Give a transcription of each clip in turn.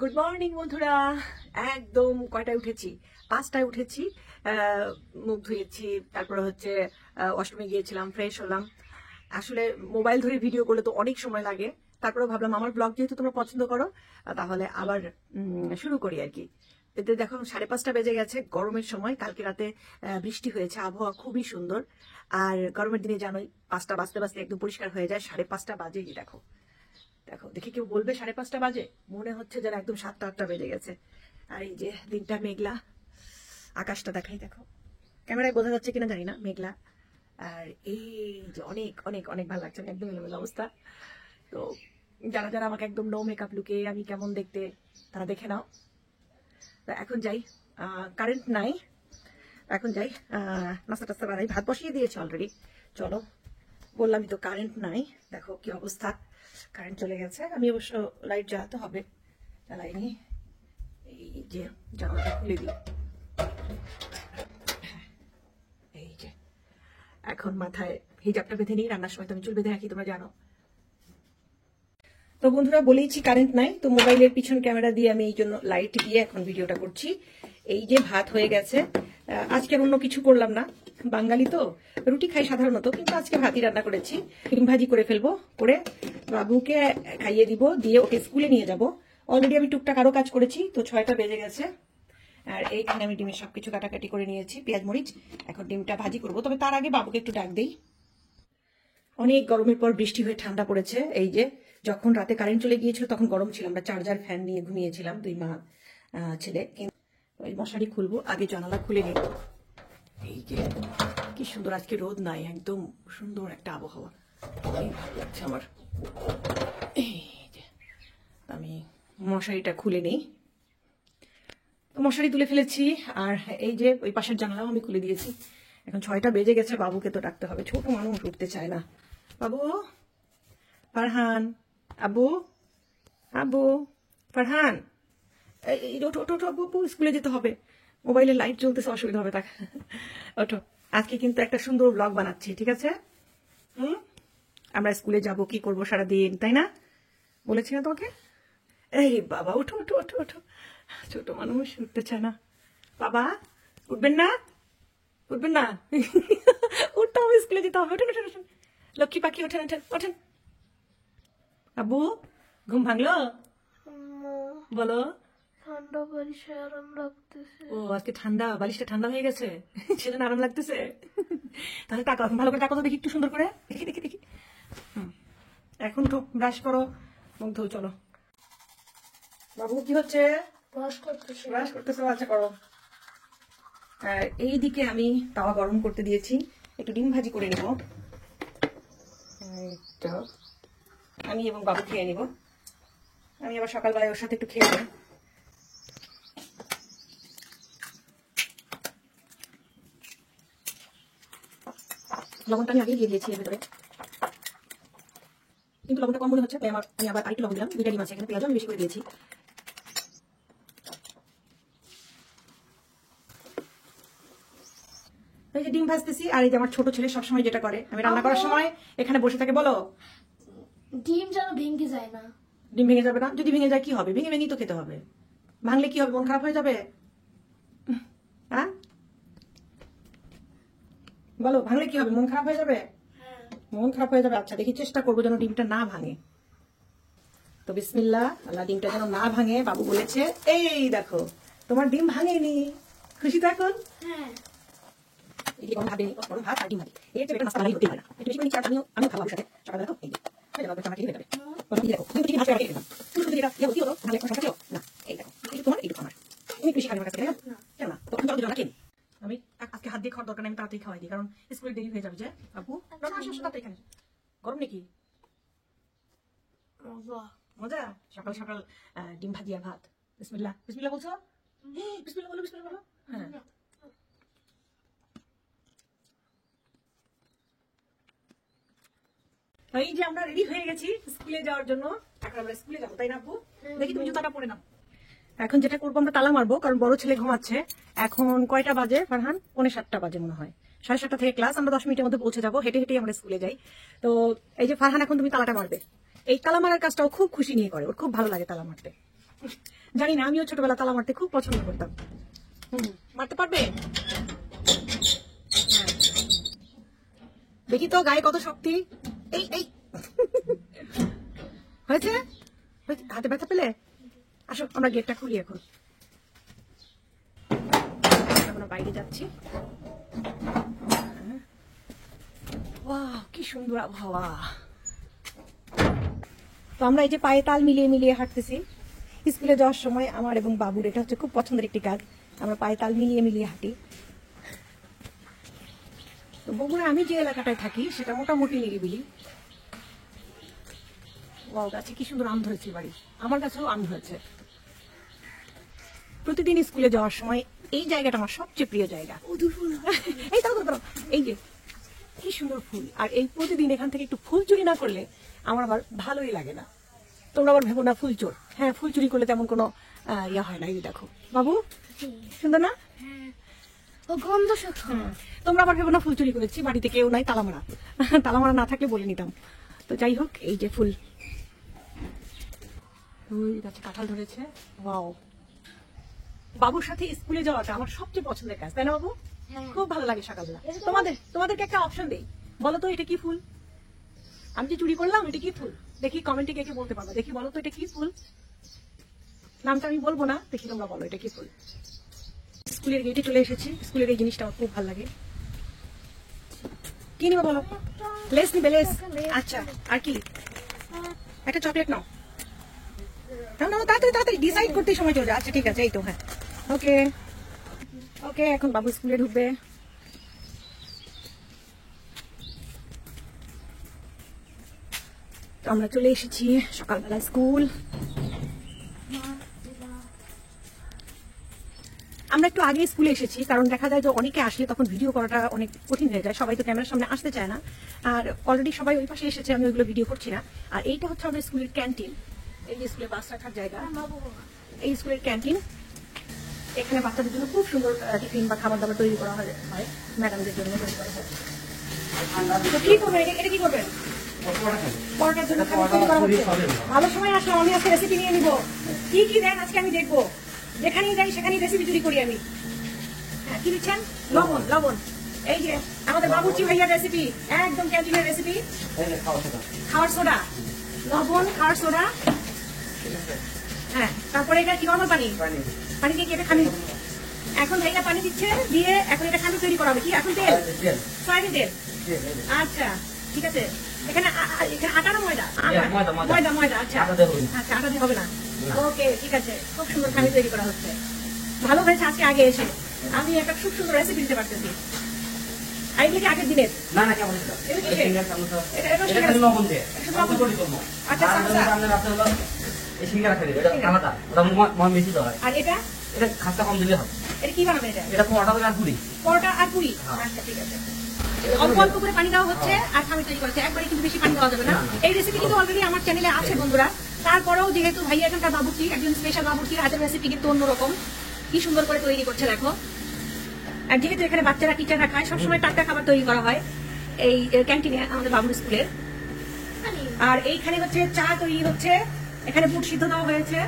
Good morning বন্ধুরা। একদম কয়টায় উঠেছি? 5টায় উঠেছি। মুখ ধুয়েছি, তারপরে হচ্ছে ওয়াশরুমে গিয়েছিলাম, ফ্রেশ হলাম। আসলে মোবাইল ধরে ভিডিও করলে তো অনেক সময় লাগে, তারপরে ভাবলাম আমার ব্লগ যেহেতু তোমরা পছন্দ করো, তাহলে আবার শুরু করি আর কি। এতে দেখো 5:30 বেজে গেছে, গরমের সময়। কালকে রাতে বৃষ্টি হয়েছে, আবহাওয়া খুবই সুন্দর। আর গরমের দিনে জানোই 5টা বাজতে বাজতে একদম পরিষ্কার হয়ে যায়। 5:30 বাজে। দেখো দেখো, দেখে কেউ বলবে 5:30 বাজে? মনে হচ্ছে যেন একদম 7টা 8টা বেজে গেছে। আর এই যে দিনটা মেঘলা, আকাশটা দেখাই, দেখো ক্যামেরায় বোঝা যাচ্ছে কিনা জানি না, মেঘলা। আর এই যে অনেক অনেক অনেক ভালো লাগছে, একদম এলোমেলো অবস্থা। তো যারা যারা আমাকে একদম নো মেকআপ লুকে আমি কেমন দেখতে, তারা দেখে নাও। তা এখন যাই, কারেন্ট নাই, এখন যাই নাস্তা টাস্তা বানাই, ভাত বসিয়ে দিয়েছে অলরেডি। চলো, বললামই তো কারেন্ট নাই, দেখো কি অবস্থা। কারেন্ট চলে গেছে, আমি অবশ্য লাইট জ্বালাতে হবে, জ্বালাইনি। এই যে জানালাটা খুলে দিই। এই যে এখন মাথায় হিজাবটা বেঁধে নিই, রান্নার সময় তো আমি চুল বেঁধে রাখি, তোমরা জানো। তো বন্ধুরা, বলেইছি কারেন্ট নাই, তো মোবাইলের পিছন ক্যামেরা দিয়ে আমি এই জন্য লাইট দিয়ে এখন ভিডিওটা করছি। এই যে ভাত হয়ে গেছে। আজকে আর অন্য কিছু করলাম না, বাঙালি তো রুটি খাই সাধারণত, কিন্তু আজকে ভাতই রান্না করেছি। ডিম ভাজি করে ফেলবো, করে বাবুকে খাইয়ে দিব, দিয়ে ওকে স্কুলে নিয়ে যাব। অলরেডি আমি টুকটাক আরো কাজ করেছি, তো 6টা বেজে গেছে। আর এইখানে আমি ডিমের সবকিছু কাটাকাটি করে নিয়েছি, পেঁয়াজ মরিচ। এখন ডিমটা ভাজি করবো, তবে তার আগে বাবুকে একটু ডাক দেই। অনেক গরমের পর বৃষ্টি হয়ে ঠান্ডা পড়েছে। এই যে যখন রাতে কারেন্ট চলে গিয়েছিল তখন গরম ছিল, আমরা চার্জার ফ্যান নিয়ে ঘুমিয়েছিলাম, 2 মা ছেলে। ওই মশারি খুলবো, আগে জানালা খুলে নিই। এই যে কি সুন্দর, আজকে রোদ নাই, একদম সুন্দর একটা আবহাওয়া, অনেক ভালো লাগছে আমার। এই যে আমি মশারিটা খুলে নিই, মশারি তুলে ফেলেছি। আর এই যে ওই পাশের জানালাও আমি খুলে দিয়েছি। এখন 6টা বেজে গেছে, বাবুকে তো ডাকতে হবে, ছোট মানুষ উঠতে চায় না। বাবু, ফারহান, আবু, আবু, ফারহান, এই ওঠো ওঠো ওঠো, আবু, স্কুলে যেতে হবে। মোবাইলের লাইট জ্বলতেছে, অসুবিধা হবে, তাকে ওঠো। আজকে কিন্তু একটা সুন্দর ব্লগ বানাচ্ছি, ঠিক আছে? আমরা স্কুলে যাব, কি করবো সারাদিন, তাই না? বলেছি না তোমাকে? এই বাবা, ওঠো ওঠো ওঠো ওঠো, ছোট মানুষ উঠতে চায় না। বাবা, উঠবেন না? উঠবেন না? উঠতে হবে, স্কুলে যেতে হবে, ওঠেন ওঠেন ওঠেন, লক্ষ্মী পাখি, ওঠেন ওঠেন ওঠেন। আব্বু, ঘুম ভাঙলো? বলো। ঠান্ডা বালিশে আরাম লাগতেছে। ও, আজকে ঠান্ডা, বালিশটা ঠান্ডা হয়ে গেছে, সেজন্য আরাম লাগতেছে। তাহলে তাকাও, এখন ভালো করে তাকাও তো দেখি, একটু সুন্দর করে দেখি দেখি দেখি। এখন তো ব্রাশ করো, মুখ ধো, চলো। বাবু কি হচ্ছে? ব্রাশ করতেছে। ব্রাশ করতেছো? আচ্ছা করো। আর এইদিকে আমি তাওয়া গরম করতে দিয়েছি, একটু ডিম ভাজি করে নিব। আমি এবং বাবু খেয়ে নিব, আমি আবার সকালবেলায় ওর সাথে একটু খেয়ে নেব। লবণটা আমি আগেই দিয়ে দিয়েছি এর ভিতরে, কিন্তু লবণটা কম মনে হচ্ছে, তাই আমি আবার আরেকটু লবণ দিলাম। 2টা ডিম আছে এখানে, পেঁয়াজও আমি বেশি করে দিয়েছি। এই যে ডিম ভাজতেছি, আর এই যে আমার ছোট ছেলে সবসময় যেটা করে, আমি রান্না করার সময় এখানে বসে থাকে। বলো। ডিম যেন ভেঙে যায় না। ডিম ভেঙে যাবে না? যদি ভেঙে যায় কি হবে? ভেঙে ভেঙেই তো খেতে হবে। ভাঙলে কি হবে? মন খারাপ হয়ে যাবে? হ্যাঁ বলো, ভাঙলে কি হবে? মন খারাপ হয়ে যাবে? মন খারাপ হয়ে যাবে। আচ্ছা দেখি, চেষ্টা করবো যেন ডিমটা না ভাঙে। তো বিসমিল্লাহ, আল্লাহ ডিমটা যেন না ভাঙে, বাবু বলেছে। এই দেখো, তোমার ডিম ভাঙেনি, খুশি তো এখন? হ্যাঁ। এই যে ভাবে বড় ভাত আর ডিম ভাজি, এই যে এটা নাস্তা বানাই হতে পারে না, একটু বেশি করে নিচ্ছি। আর আমিও খাবো সাথে সকালে। তো এই যে দেখো, তোমার হয়ে যাবে। দেখো তুমি কি ভাত করে খেতে তুমি যদি এটা কি হলো তাহলে কোনো সমস্যা না। এই দেখো, এই তোমার, এই আমার, তুমি বেশি খাবার কাছে তাই না? কেন না? তো আমি তো রাখি, আমি আজকে হাত দিয়ে খাওয়ার দরকার নেই, আমি তাড়াতাড়ি খাওয়াই দিই, কারণ স্কুলে দেরি হয়ে যাবে। যে আপু না আসো তাড়াতাড়ি, এখানে গরম নাকি? মজা। সকাল সকাল ডিম ভাজি আর ভাত। বিসমিল্লাহ, বিসমিল্লাহ বলছো? বিসমিল্লাহ বলো, বিসমিল্লাহ বলো। হ্যাঁ, এই যে আমরা রেডি হয়ে গেছি স্কুলে যাওয়ার জন্য। এখন আমরা স্কুলে যাবো, তাই না আপু? দেখি তুমি জুতাটা পরে নাও। এখন যেটা করবো, আমরা তালা মারবো, কারণ বড় ছেলে ঘুমাচ্ছে। এখন কয়টা বাজে ফারহান? 6:45 বাজে মনে হয়। 7:30 থেকে ক্লাস, আমরা 10 মিনিটের মধ্যে পৌঁছে যাবো, হেঁটে হেঁটে আমরা স্কুলে যাই। তো এই যে ফারহান, এখন তুমি তালাটা মারবে। এই তালা মারার কাজটাও খুব খুশি নিয়ে করে, ওর খুব ভালো লাগে তালা মারতে। জানি না, আমিও ছোটবেলা তালা মারতে খুব পছন্দ করতাম। মারতে পারবে? হ্যাঁ। দেখি তো গায়ে কত শক্তি। এই এই হয়েছে? হাতে ব্যথা পেলে? আসো আমরা গেটটা খুলি এখন। আমরা বাইরে যাচ্ছি। ওয়াও, কি সুন্দর আবহাওয়া। তো আমরা এই যে পায়ে তাল মিলিয়ে মিলিয়ে হাঁটতেছি। স্কুলে যাওয়ার সময় আমার এবং বাবুর এটা হচ্ছে খুব পছন্দের একটি কাজ, আমরা পায়ে তাল মিলিয়ে মিলিয়ে হাঁটি। তো বগুড়া আমি যে এলাকাটায় থাকি সেটা মোটামুটি নিরিবিলি। ওয়াও, গাছে কি সুন্দর আম ধরেছে বাড়ি, আমার কাছেও আম ধরেছে। প্রতিদিন স্কুলে যাওয়ার সময় এই জায়গাটা আমার সবচেয়ে প্রিয় জায়গা। এই দাও দাও, এই যে কি সুন্দর ফুল, আর এই প্রতিদিন এখান থেকে একটু ফুল চুরি না করলে আমার আবার ভালোই লাগে না। তোমরা আবার ভেবো না ফুল চোর, হ্যাঁ ফুল চুরি করলে তেমন কোনো ইয়া হয় না। এই দেখো বাবু, সুন্দর না? ও গন্ধ শুকনো। তোমরা আবার ভেবো না ফুল চুরি করেছি, বাড়িতে কেউ নাই, তালামারা। তালামারা না থাকলে বলে নিতাম। তো যাই হোক, এই যে ফুল, ওই গাছে কাঁঠাল ধরেছে। ওয়াও, বাবুর সাথে স্কুলে যাওয়াটা আমার সবচেয়ে পছন্দের কাজ, তাই না বাবু? খুব ভালো লাগে সকালবেলা। তোমাদেরকে একটা অপশন দেই, বলো তো এটা কি ফুল? আমি যে চুরি করলাম এটা কি ফুল? দেখি কমেন্টে কে কে বলতে পারবা, দেখি বলো তো এটা কি ফুল। নামটা আমি বলবো না, দেখি তোমরা বলো এটা কি ফুল। স্কুলের গেটে চলে এসেছি। স্কুলের এই জিনিসটা আমার খুব ভালো লাগে। কি নিবে বলো? লেস নিবে? লেস, আচ্ছা। আর কি? একটা চকলেট নাও। না না, তাড়াতাড়ি তাড়াতাড়ি, ডিসাইড করতে সময় চলে যায়। আচ্ছা ঠিক আছে, এই তো, হ্যাঁ ওকে ওকে। এখন বাবু স্কুলে ঢুকবে। তো আমরা চলে এসেছি সকালবেলা স্কুল। আমরা একটু আগে স্কুলে এসেছি, কারণ দেখা যায় যে অনেকে আসলে তখন ভিডিও করাটা অনেক কঠিন হয়ে যায়, সবাই তো ক্যামেরার সামনে আসতে চায় না। আর অলরেডি সবাই ওই পাশে এসেছে, আমি ওইগুলো ভিডিও করছি না। আর এইটা হচ্ছে আমাদের স্কুলের ক্যান্টিন। এই যে স্কুলে বাস রাখার জায়গা, এই স্কুলের ক্যান্টিন। এখানে বাচ্চাদের জন্য খুব সুন্দর টিফিন বা খাবার দাবার তৈরি করা হয়, ম্যাডামদের জন্য তৈরি করা হয়। তো কি করবেন এটা? কি করবেন? পরোটার জন্য খাবার তৈরি করা হচ্ছে। ভালো সময় আসলাম, আমি আজকে রেসিপি নিয়ে নিবো। কি কি দেন আজকে আমি দেখবো, যেখানেই যাই সেখানেই রেসিপি চুরি করি আমি। হ্যাঁ, কি দিচ্ছেন? লবণ। লবণ, এই যে আমাদের বাবুর্চি ভাইয়ার রেসিপি, একদম ক্যান্টিনের রেসিপি। খাওয়ার সোডা, লবণ, খাওয়ার সোডা। হ্যাঁ, তারপরে এটা কি নর্মাল পানি? পানি দিয়ে কি এটা খালি? এখন ভাইয়া পানি দিচ্ছে, দিয়ে এখন এটা খালি তৈরি করা হবে। কি এখন? তেল, সয়াবিন তেল। আচ্ছা ঠিক আছে। এখানে এখানে আটা না ময়দা? ময়দা ময়দা। আচ্ছা আচ্ছা, আটা দিয়ে হবে না। ওকে ঠিক আছে, খুব সুন্দর খালি তৈরি করা হচ্ছে। ভালো হয়েছে আজকে আগে এসে আমি একটা খুব সুন্দর রেসিপি দিতে পারতেছি। আর এগুলো কি আগের দিনের? না না, কেমন এটা? এটা খালি লবণ দিয়ে আমরা তৈরি করব। আচ্ছা, আর সামোসা। আমাদের রাতে হলো এই সিঙ্গারা খেলে এটা আলাদা, ওটা মন বেশি হয়। আর এটা খাস্তা কম দিলে হবে। এটা কি বানাবে? এটা পরোটা আর পুরি। পরোটা আর পুরি। আচ্ছা ঠিক আছে। অল্প অল্প করে পানি দেওয়া হচ্ছে আর খামি তৈরি করছে, একবারে কিন্তু বেশি পানি দেওয়া যাবে না। এই রেসিপি কিন্তু অলরেডি আমার চ্যানেলে আছে বন্ধুরা। তারপরেও যেহেতু ভাইয়া এখানকার বাবুর্চি, একজন স্পেশাল বাবুর্চির হাতের রেসিপি কিন্তু অন্যরকম, কি সুন্দর করে তৈরি করছে দেখো। আর যেহেতু এখানে বাচ্চারা টিচাররা খায়, সবসময় টাটকা খাবার তৈরি করা হয় এই ক্যান্টিনে আমাদের বাবুর স্কুলের। আর এইখানে হচ্ছে চা তৈরি হচ্ছে, এখানে বুট সিদ্ধ দেওয়া হয়েছে।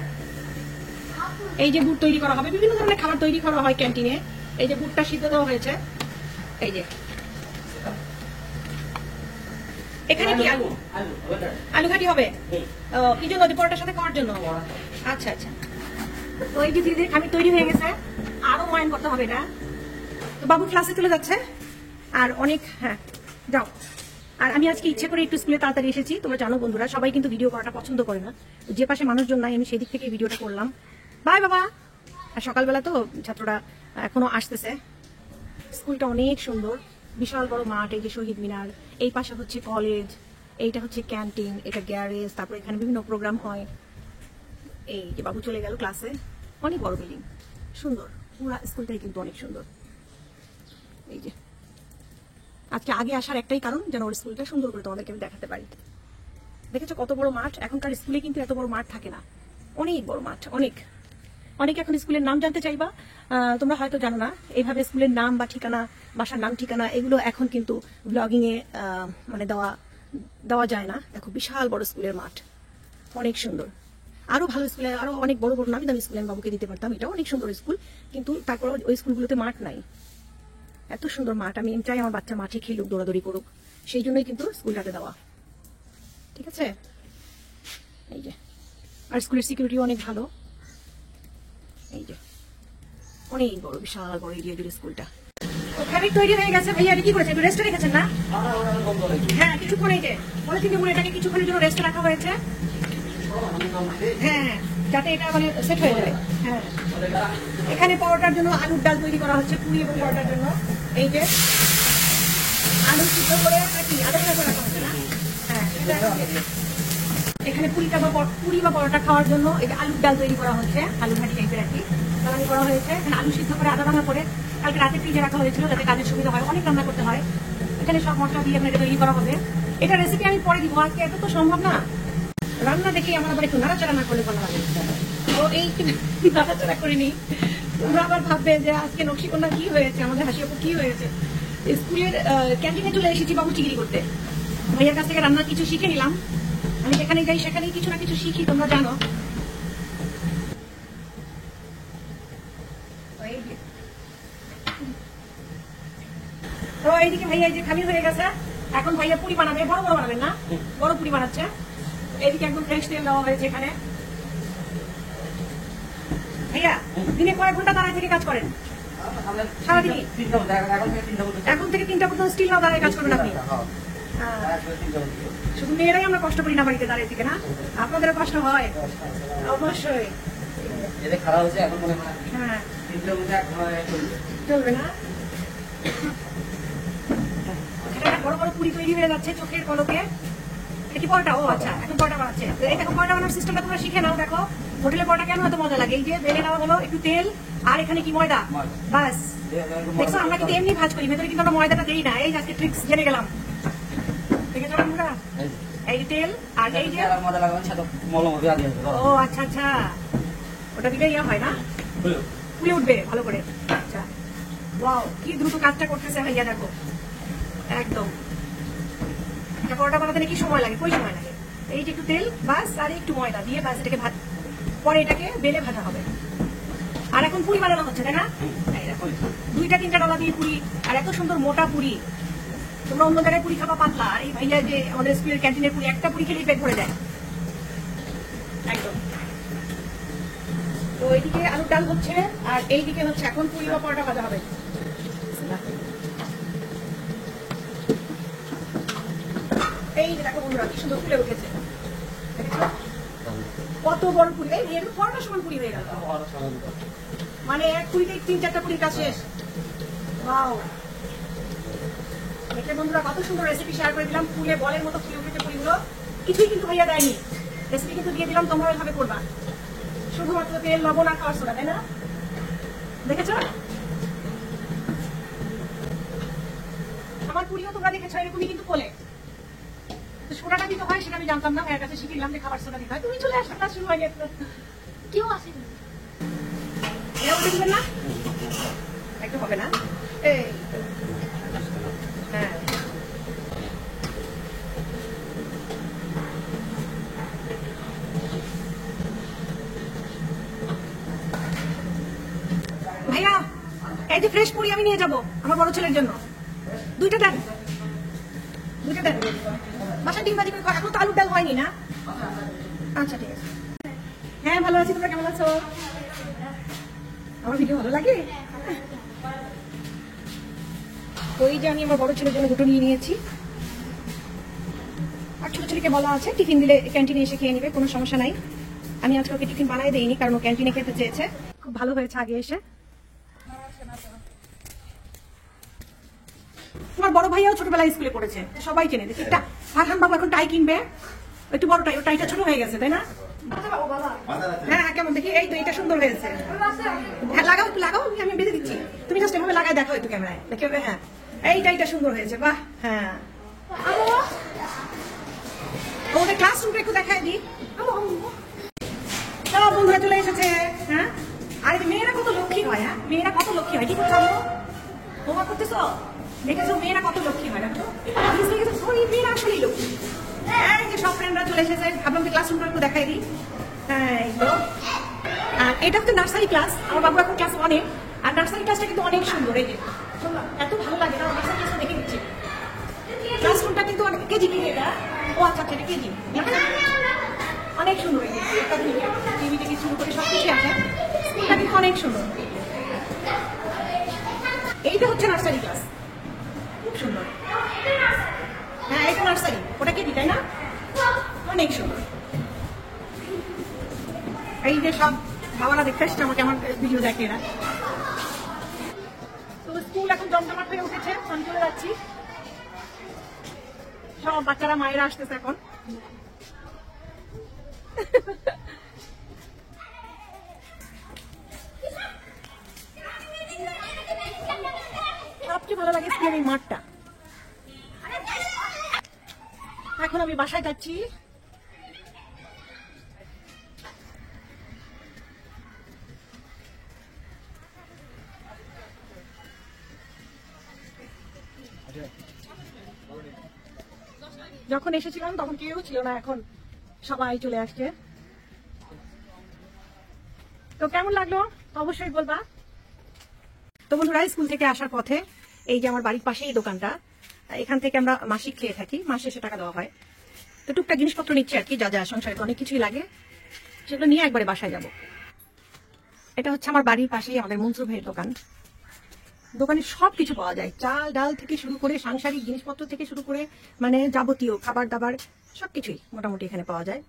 এই যে বুট তৈরি করা হবে, বিভিন্ন ধরনের খাবার তৈরি করা হয় ক্যান্টিনে। এই যে বুটটা সিদ্ধ দেওয়া হয়েছে, এই যে এখানে কি আলু আলু ঘাটি হবে? কি জন্য? পরোটার সাথে খাওয়ার জন্য? আচ্ছা আচ্ছা। তো এই যে ধীরে ধীরে খামির তৈরি হয়ে গেছে, আরো ময়ান করতে হবে এটা। তো বাবু ক্লাসে চলে যাচ্ছে আর অনেক, হ্যাঁ যাও। আর আমি আজকে ইচ্ছে করে একটু স্কুলে তাড়াতাড়ি এসেছি। তোমরা জানো বন্ধুরা, সবাই কিন্তু ভিডিও করাটা পছন্দ করে না, যে পাশে মানুষজন নাই আমি সেদিক থেকে ভিডিওটা করলাম। বাই বাবা। আর সকালবেলা তো ছাত্ররা এখনো আসতেছে। স্কুলটা অনেক সুন্দর, বিশাল বড় মাঠ, এই যে শহীদ মিনার, এই পাশে হচ্ছে কলেজ, এইটা হচ্ছে ক্যান্টিন, এটা গ্যারেজ, তারপর এখানে বিভিন্ন প্রোগ্রাম হয়। এই যে বাবু চলে গেল ক্লাসে। অনেক বড় বিল্ডিং, সুন্দর, পুরা স্কুলটাই কিন্তু অনেক সুন্দর। এই যে আজকে আগে আসার একটাই কারণ, যেন ওর স্কুলটা সুন্দর করে তোমাদেরকে আমি দেখাতে পারি। দেখেছো কত বড় মাঠ? এখনকার স্কুলে কিন্তু এত বড় মাঠ থাকে না, অনেক বড় মাঠ। অনেকে এখন স্কুলের নাম জানতে চাইবা, তোমরা হয়তো জানো না। এইভাবে স্কুলের নাম বা ঠিকানা, বাসার নাম ঠিকানা, এগুলো এখন কিন্তু ব্লগিং এ মানে দেওয়া যায় না। দেখো বিশাল বড় স্কুলের মাঠ, অনেক সুন্দর। আরো ভালো স্কুলে, আরো অনেক বড় বড় নামি দামি স্কুলে আমি বাবুকে দিতে পারতাম। এটা অনেক সুন্দর স্কুল, কিন্তু তারপর ওই স্কুলগুলোতে মাঠ নাই। এত সুন্দর মাঠ, আমি চাই আমার বাচ্চা মাঠে খেলুক, দৌড়াদৌড়ি করুক, সেই জন্যই কিন্তু স্কুলটাতে দেওয়া। ঠিক আছে, এই যে, আর স্কুলের সিকিউরিটি অনেক ভালো। এই যে অনেক বড়, বিশাল বড় এরিয়া জুড়ে স্কুলটা। ফ্যাব্রিক তৈরি হয়ে গেছে ভাইয়া, কি করেছে? একটু রেস্টে রেখেছেন না? হ্যাঁ, কিছুক্ষণ, এই যে বলে তিনটে মনে এটাকে কিছুক্ষণের জন্য রেস্টে রাখা হয়েছে। হ্যাঁ, যাতে এটা মানে সেট হয়ে যায়। হ্যাঁ, এখানে পরোটার জন্য আলুর ডাল তৈরি করা হচ্ছে, পুরি এবং পরোটার জন্য। এই যে আলু সিদ্ধ করে নাকি আলু রাখা হচ্ছে না? হ্যাঁ, এখানে পুরি বা পরোটা খাওয়ার জন্য এই যে আলুর ডাল তৈরি করা হচ্ছে, আলু ভাজি টাইপের আর কি তৈরি করা হয়েছে। এখানে আলু সিদ্ধ করে আদা ভাঙা করে কালকে রাতে ফ্রিজে রাখা হয়েছিল, যাতে কাজের সুবিধা হয়। অনেক রান্না করতে হয়, এখানে সব মশলা দিয়ে এটা তৈরি করা হবে। এটা রেসিপি আমি পরে দিব, আজকে এত তো সম্ভব না। রান্না দেখে আমার আবার একটু নাড়াচাড়া না করলে ভালো লাগে। তো এই নাড়াচাড়া করিনি, তোমরা আবার ভাববে যে আজকে নকশিকন্যা কি হয়েছে, আমাদের হাসি আপু কি হয়েছে। স্কুলের ক্যান্টিনে চলে এসেছি বাবু চিংড়ি করতে। ভাইয়ার কাছ থেকে রান্না কিছু শিখে নিলাম। আমি যেখানে যাই সেখানেই কিছু না কিছু শিখি, তোমরা জানো। তো এইদিকে ভাইয়া এই যে খালি হয়ে গেছে, এখন ভাইয়া পুরি বানাবে। বড় বড় বানাবেন না? বড় পুরি বানাচ্ছে। এইদিকে একদম ফ্রেশ তেল দেওয়া হয়েছে এখানে। ভাইয়া দিনে কয়েক ঘন্টা দাঁড়ায় থেকে কাজ করেন? সারাদিনই? এখন থেকে 3টা পর্যন্ত স্টিল না দাঁড়ায় কাজ করবেন আপনি? শুধু মেয়েরাই আমরা কষ্ট করি না বাড়িতে দাঁড়িয়ে থেকে, না? আপনাদেরও কষ্ট হয় অবশ্যই। হ্যাঁ, চলবে না? বড় বড় পুরি তৈরি হয়ে যাচ্ছে চোখের পলকে। কি পরোটা? ও আচ্ছা, এখন পরোটা বানাচ্ছে। এই দেখো পরোটা বানানোর সিস্টেমটা তোমরা শিখে নাও। দেখো হোটেলে পরোটা কেন এত মজা লাগে। এই যে বেলে নেওয়া হলো, একটু তেল, আর এখানে কি ময়দা, বাস। দেখছো আমরা কিন্তু এমনি ভাজ করি, ভেতরে কিন্তু আমরা ময়দাটা দিই না। এই আজকে ট্রিক্স জেনে গেলাম। দেখেছো তোমরা? এই তেল আর এই যে, ও আচ্ছা আচ্ছা, ওটা দিলে ইয়া হয় না, ফুলে উঠবে ভালো করে। আচ্ছা, ওয়াও, কি দ্রুত কাজটা করতেছে ভাইয়া, দেখো একদম। পরোটা বানাতে কি সময় লাগে? কই সময় লাগে? এই যে একটু তেল, বাস, আর একটু ময়দা দিয়ে বাস, এটাকে ভাত, পরে এটাকে বেলে ভাজা হবে। আর এখন পুরি বানানো হচ্ছে, তাই না? 2-3টা ডলা দিয়ে পুরি, আর এত সুন্দর মোটা পুরি। তোমরা অন্য জায়গায় পুরি খাবা পাতলা, আর এই ভাইয়া যে আমাদের স্কুলের ক্যান্টিনের পুরি, একটা পুরি খেলেই পেট ভরে যায় একদম। তো এইদিকে আলুর ডাল হচ্ছে, আর এইদিকে হচ্ছে এখন পুরি বা পরোটা ভাজা হবে। এই যে দেখো বন্ধুরা, কি সুন্দর ফুলে উঠেছে, কত বড় পুরি। এই এরকম পরোটার সমান পুরি হয়ে গেল, মানে এক পুরিতে 3-4টা পুরির কাজ শেষ। ওয়াও, দেখে বন্ধুরা কত সুন্দর রেসিপি শেয়ার করে দিলাম। ফুলে বলের মতো ফুলে উঠেছে পুরিগুলো, কিছুই কিন্তু ভাইয়া দেয়নি। রেসিপি কিন্তু দিয়ে দিলাম, তোমরা ওইভাবে করবা। শুধুমাত্র তেল, লবণ আর খাওয়ার সোডা, তাই না? দেখেছ? আমার পুরিও তোমরা দেখেছো এরকমই কিন্তু ফোলে। সোডাটা দিতে হয় সেটা আমি জানতাম না, ভাইয়ের কাছে শিখিলাম যে খাবার সোডা দিতে হয়। তুমি চলে আসো, ক্লাস শুরু হয়ে গেছে, কেউ আসেনি। এটাও দিবেন না? একটু হবে না? এই হ্যাঁ, ভাইয়া এই যে ফ্রেশ পুরি আমি নিয়ে যাবো আমার বড় ছেলের জন্য। 2টা দেন, 2টা দেন। বাসা ডিম ভাজি করে খাও, এখন তো আলুর ডাল হয়নি না? আচ্ছা ঠিক আছে। হ্যাঁ ভালো আছি, তোমরা কেমন আছো? আমার ভিডিও ভালো লাগে? ওই যে আমি আমার বড় ছেলের জন্য 2টো নিয়ে নিয়েছি, আর ছোট ছেলেকে বলা আছে টিফিন দিলে ক্যান্টিনে এসে খেয়ে নিবে, কোনো সমস্যা নাই। আমি আজকে ওকে টিফিন বানাই দেইনি, কারণ ও ক্যান্টিনে খেতে চেয়েছে। খুব ভালো হয়েছে আগে এসে। তোমার বড় ভাইয়াও ছোটবেলায় স্কুলে পড়েছে, সবাই চেনে। দেখি ফারহান বাবু এখন টাই কিনবে, একটু বড় টাই, ও টাইটা ছোট হয়ে গেছে, তাই না? হ্যাঁ কেমন দেখি? এই তো এটা সুন্দর হয়েছে। হ্যাঁ লাগাও, একটু লাগাও, আমি বেঁধে দিচ্ছি। তুমি জাস্ট এভাবে লাগাই দেখো একটু ক্যামেরায়, দেখে। হ্যাঁ এই টাইটা সুন্দর হয়েছে, বাহ। হ্যাঁ ওদের ক্লাসরুমটা একটু দেখাই দিই। সব বন্ধুরা চলে এসেছে। হ্যাঁ, আর মেয়েরা কত লক্ষ্মী হয়। হ্যাঁ, মেয়েরা কত লক্ষ্মী হয়। কি করছো? হোমওয়ার্ক করতেছো? দেখেছো মেয়েরা কত লক্ষ্মী হয়। দেখো মেয়েরা আসলেই লক্ষ্মী। হ্যাঁ, এই যে সব ফ্রেন্ডরা চলে এসেছে, ভাবলাম যে ক্লাসরুমটা একটু দেখাই দিই। হ্যাঁ এই তো। আর এটা হচ্ছে নার্সারি ক্লাস, আমার বাবু এখন ক্লাস 1-এ। আর নার্সারি ক্লাসটা কিন্তু অনেক সুন্দর, এই যে এত ভালো লাগে না নার্সারি ক্লাসটা দেখে দিচ্ছি। ক্লাসরুমটা কিন্তু অনেক কেজি থেকে এটা, ও আচ্ছা আচ্ছা এটা কেজি, অনেক সুন্দর। এই যে একটা টিভি থেকে শুরু করে সব কিছু আছে, স্কুলটা কিন্তু অনেক সুন্দর। এইটা হচ্ছে নার্সারি ক্লাস, খুব সুন্দর। হ্যাঁ এটা নার্সারি, ওটা কেজি তাই না, অনেক সুন্দর। এই যে সব বাবারা দেখতে আসছে আমাকে, আমার ভিডিও দেখে এরা। তো স্কুল এখন জমজমাট হয়ে উঠেছে, আমি চলে যাচ্ছি। সব বাচ্চারা মায়েরা আসতেছে এখন। সবচেয়ে ভালো লাগে স্কুলের এই মাঠটা। এখন আমি বাসায় যাচ্ছি। যখন এসেছিলাম তখন কেউ ছিল না, এখন সবাই চলে আসছে। তো কেমন লাগলো অবশ্যই বলবা। তো বন্ধুরা, স্কুল থেকে আসার পথে এই যে আমার বাড়ির পাশেই দোকানটা, এখান থেকে আমরা মাসিক খেয়ে থাকি, মাসে শেষে টাকা দেওয়া হয়। তো টুকটাক জিনিসপত্র নিচ্ছি আর কি, যা যা সংসারে তো অনেক কিছুই লাগে, সেগুলো নিয়ে একবারে বাসায় যাব। এটা হচ্ছে আমার বাড়ির পাশেই আমাদের মনসুর ভাইয়ের দোকান। দোকানে সবকিছু পাওয়া যায়, চাল ডাল থেকে শুরু করে সাংসারিক জিনিসপত্র থেকে শুরু করে মানে যাবতীয় খাবার দাবার সবকিছুই মোটামুটি এখানে পাওয়া যায়।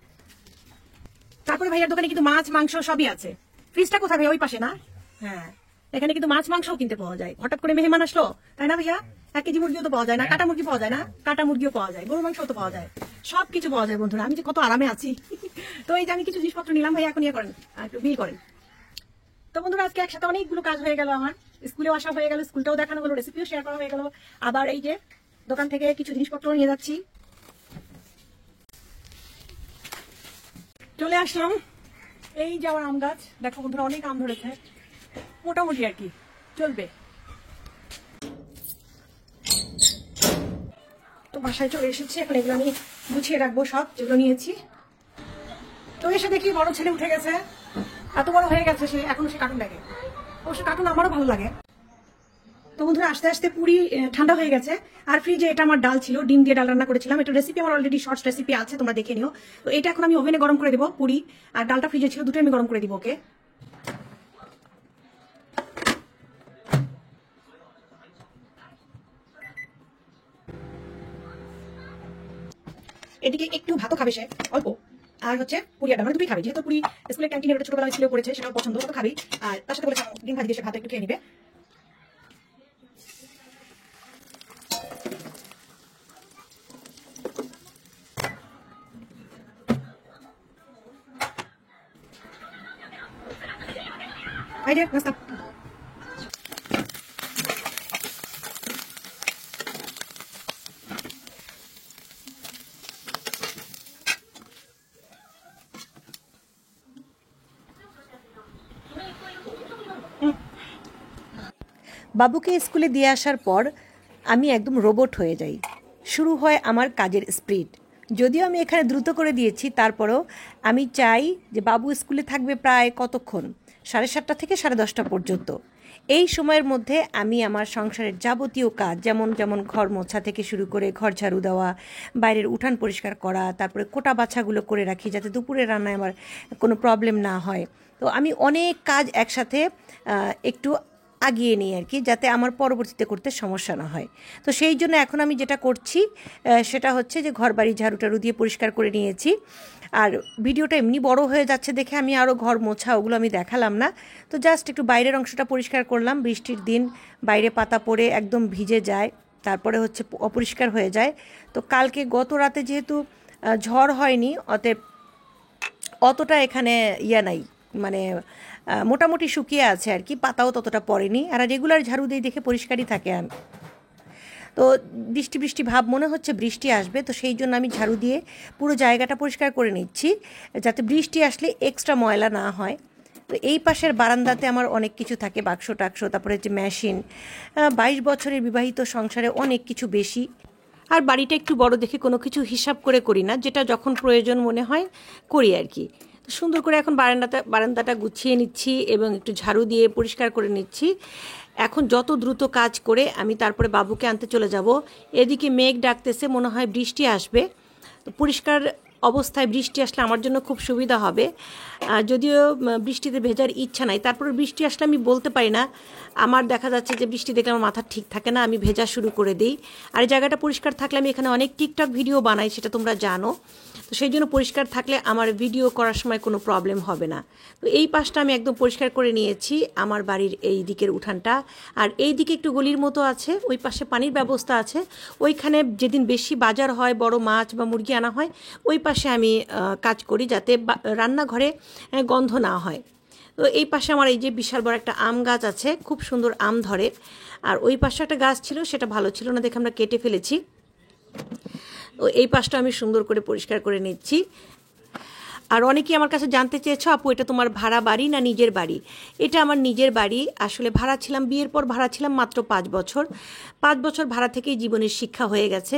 তারপরে ভাইয়ার দোকানে কিন্তু মাছ মাংস সবই আছে। ফ্রিজটা কোথায় ভাই? ওই পাশে না? হ্যাঁ, এখানে কিন্তু মাছ মাংসও কিনতে পাওয়া যায়। হঠাৎ করে মেহমান আসলো, তাই না ভাইয়া? 1 কেজি মুরগিও তো পাওয়া যায় না, কাটা মুরগি পাওয়া যায় না, কাটা মুরগিও পাওয়া যায়, গরু মাংসও তো পাওয়া যায়, সবকিছু পাওয়া যায়। বন্ধুরা, আমি যে কত আরামে আছি। তো এই যে আমি কিছু জিনিসপত্র নিলাম, ভাইয়া এখন ইয়ে করেন, একটু বিল করেন। তো বন্ধুরা, আজকে একসাথে অনেকগুলো কাজ হয়ে গেল আমার। স্কুলেও আসা হয়ে গেল, স্কুলটাও দেখানো হলো, রেসিপিও শেয়ার করা হয়ে গেল। আবার এই যে দোকান থেকে কিছু জিনিসপত্র নিয়ে যাচ্ছি। চলে আসলাম এই যে আমার আম গাছ, দেখো বন্ধুরা অনেক আম ধরেছে, মোটামুটি আর কি চলবে। তো বাসায় চলে এসেছি, এখন এগুলো আমি গুছিয়ে রাখবো সব যেগুলো নিয়েছি। তো এসে দেখি বড় ছেলে উঠে গেছে, এত বড় হয়ে গেছে সে, এখনো সে কার্টুন দেখে। অবশ্য কার্টুন আমারও ভালো লাগে। তো বন্ধুরা, আস্তে আস্তে পুরি ঠান্ডা হয়ে গেছে। আর ফ্রিজে এটা আমার ডাল ছিল, ডিম দিয়ে ডাল রান্না করেছিলাম। এটা রেসিপি আমার অলরেডি শর্টস রেসিপি আছে, তোমরা দেখে নিও। তো এটা এখন আমি ওভেনে গরম করে দেবো, পুরি আর ডালটা ফ্রিজে ছিল, দুটোই আমি গরম করে দিব ওকে। এদিকে একটু ভাতও খাবে সে, অল্প। আর হচ্ছে পুরি আর ডাল, মানে দুটোই খাবে, যেহেতু পুরি স্কুলের ক্যান্টিনে ওটা ছোটবেলায় ছিল করেছে, সেটাও পছন্দ, তো খাবেই। আর তার সাথে বলেছে ডিম ভাজি দিয়ে সে ভাত একটু খেয়ে নিবে। এই যে নাস্তা। বাবুকে স্কুলে দিয়ে আসার পর আমি একদম রোবট হয়ে যাই। শুরু হয় আমার কাজের স্পিড। যদিও আমি এখানে দ্রুত করে দিয়েছি, তারপরেও আমি চাই যে বাবু স্কুলে থাকবে প্রায় কতক্ষণ, 7:30 থেকে 10:30 পর্যন্ত। এই সময়ের মধ্যে আমি আমার সংসারের যাবতীয় কাজ, যেমন যেমন ঘর মোছা থেকে শুরু করে ঘর ঝাড়ু দেওয়া, বাইরের উঠান পরিষ্কার করা, তারপরে কোটা বাছাগুলো করে রাখি যাতে দুপুরের রান্নায় আমার কোনো প্রবলেম না হয়। তো আমি অনেক কাজ একসাথে একটু আগিয়ে নিই আর কি, যাতে আমার পরবর্তীতে করতে সমস্যা না হয়। তো সেই জন্য এখন আমি যেটা করছি সেটা হচ্ছে যে ঘর বাড়ি ঝাড়ু টাড়ু দিয়ে পরিষ্কার করে নিয়েছি। আর ভিডিওটা এমনি বড় হয়ে যাচ্ছে দেখে আমি আরও ঘর মোছা ওগুলো আমি দেখালাম না। তো জাস্ট একটু বাইরের অংশটা পরিষ্কার করলাম। বৃষ্টির দিন বাইরে পাতা পড়ে একদম ভিজে যায়, তারপরে হচ্ছে অপরিষ্কার হয়ে যায়। তো কালকে গত রাতে যেহেতু ঝড় হয়নি, অতএব অতটা এখানে নাই, মানে মোটামুটি শুকিয়ে আছে আর কি, পাতাও ততটা পড়েনি। আর রেগুলার ঝাড়ু দিয়ে দেখে পরিষ্কারই থাকে। আমি তো বৃষ্টি বৃষ্টি ভাব মনে হচ্ছে বৃষ্টি আসবে, তো সেই জন্য আমি ঝাড়ু দিয়ে পুরো জায়গাটা পরিষ্কার করে নিচ্ছি, যাতে বৃষ্টি আসলে এক্সট্রা ময়লা না হয়। তো এই পাশের বারান্দাতে আমার অনেক কিছু থাকে, বাক্স টাক্স, তারপরে হচ্ছে মেশিন। 22 বছরের বিবাহিত সংসারে অনেক কিছু বেশি। আর বাড়িটা একটু বড় দেখে কোনো কিছু হিসাব করে করি না, যেটা যখন প্রয়োজন মনে হয় করি আর কি। তো সুন্দর করে এখন বারান্দাটা গুছিয়ে নিচ্ছি এবং একটু ঝাড়ু দিয়ে পরিষ্কার করে নিচ্ছি। এখন যত দ্রুত কাজ করে আমি তারপরে বাবুকে আনতে চলে যাব। এদিকে মেঘ ডাকতেছে, মনে হয় বৃষ্টি আসবে। তো পরিষ্কার অবস্থায় বৃষ্টি আসলে আমার জন্য খুব সুবিধা হবে। যদিও বৃষ্টিতে ভেজার ইচ্ছা নাই, তারপরে বৃষ্টি আসলে আমি বলতে পারি না। আমার দেখা যাচ্ছে যে বৃষ্টি দেখলে আমার মাথা ঠিক থাকে না, আমি ভেজা শুরু করে দিই। আর এই জায়গাটা পরিষ্কার থাকলে আমি এখানে অনেক টিকটক ভিডিও বানাই, সেটা তোমরা জানো। তো সেই জন্য পরিষ্কার থাকলে আমার ভিডিও করার সময় কোনো প্রবলেম হবে না। তো এই পাশটা আমি একদম পরিষ্কার করে নিয়েছি, আমার বাড়ির এই দিকের উঠানটা। আর এই দিকে একটু গলির মতো আছে, ওই পাশে পানির ব্যবস্থা আছে। ওইখানে যেদিন বেশি বাজার হয়, বড় মাছ বা মুরগি আনা হয়, ওই পাশে আমি কাজ করি যাতে রান্নাঘরে গন্ধ না হয়। তো এই পাশে আমার এই যে বিশাল বড় একটা আম গাছ আছে, খুব সুন্দর আম ধরে। আর ওই পাশে একটা গাছ ছিল, সেটা ভালো ছিল না দেখে আমরা কেটে ফেলেছি। তো এই পাশটা আমি সুন্দর করে পরিষ্কার করে নিচ্ছি। আর অনেকেই আমার কাছে জানতে চেয়েছো, আপু এটা তোমার ভাড়া বাড়ি না নিজের বাড়ি? এটা আমার নিজের বাড়ি। আসলে ভাড়া ছিলাম, বিয়ের পর ভাড়া ছিলাম মাত্র 5 বছর। 5 বছর ভাড়া থেকেই জীবনের শিক্ষা হয়ে গেছে।